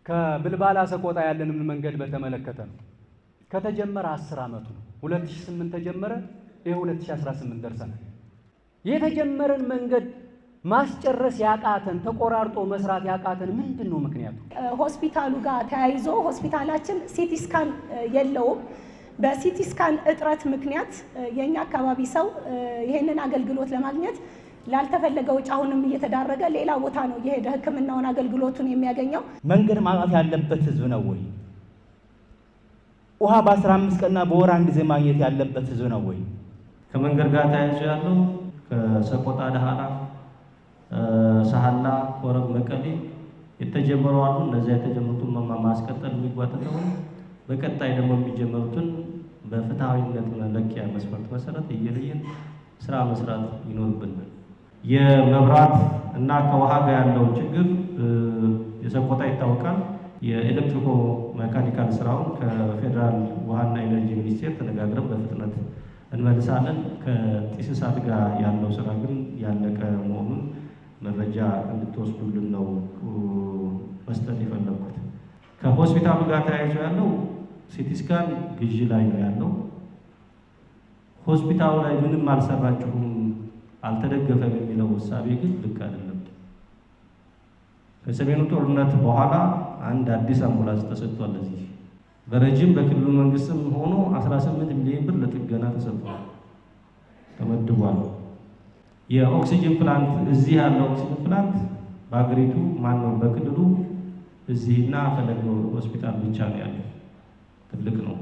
ከብልባላ ሰቆጣ ያለንን መንገድ በተመለከተ ነው። ከተጀመረ 10 ዓመቱ ነው። 2008 ተጀመረ፣ ይሄ 2018 ደርሰናል። የተጀመረን መንገድ ማስጨረስ ያቃተን ተቆራርጦ መስራት ያቃተን ምንድነው ምክንያቱ? ሆስፒታሉ ጋር ተያይዞ ሆስፒታላችን ሲቲ ስካን የለውም። በሲቲ ስካን እጥረት ምክንያት የኛ አካባቢ ሰው ይሄንን አገልግሎት ለማግኘት ላልተፈለገ ወጪ አሁንም እየተዳረገ ሌላ ቦታ ነው የሄደ ሕክምናውን አገልግሎቱን የሚያገኘው። መንገድ ማጣት ያለበት ህዝብ ነው ወይ? ውሃ በ15 ቀንና በወር አንድ ጊዜ ማግኘት ያለበት ህዝብ ነው ወይ? ከመንገድ ጋር ተያይዞ ያለው ከሰቆጣ ዳህራ ሳህላ ኮረም መቀሌ የተጀመሩ አሉ። እነዚያ የተጀመሩትን ማስቀጠል የሚጓተተው በቀጣይ ደግሞ የሚጀመሩትን በፍትሃዊነት መለኪያ መስፈርት መሰረት እየለየን ስራ መስራት ይኖርብናል። የመብራት እና ከውሃ ጋር ያለው ችግር የሰቆጣ ይታወቃል። የኤሌክትሪኮ ሜካኒካል ስራውን ከፌዴራል ውሃና ኢነርጂ ሚኒስቴር ተነጋግረን በፍጥነት እንመልሳለን። ከጢስ እሳት ጋር ያለው ስራ ግን ያለቀ መሆኑን መረጃ እንድትወስዱልን ነው መስጠት የፈለኩት። ከሆስፒታሉ ጋር ተያይዞ ያለው ሲቲ ስካን ግዢ ላይ ነው ያለው። ሆስፒታሉ ላይ ምንም አልሰራችሁም አልተደገፈም የሚለው ውሳቤ ግን ልክ አይደለም። ከሰሜኑ ጦርነት በኋላ አንድ አዲስ አምቡላንስ ተሰጥቷል። እዚህ በረጅም በክልሉ መንግስትም ሆኖ 18 ሚሊዮን ብር ለጥገና ተሰጥቷል ተመድቧል። የኦክሲጅን ፕላንት እዚህ ያለው ኦክሲጅን ፕላንት በአገሪቱ ማነው በክልሉ እዚህና ፈለገ ሆስፒታል ብቻ ነው ያለው። ትልቅ ነው።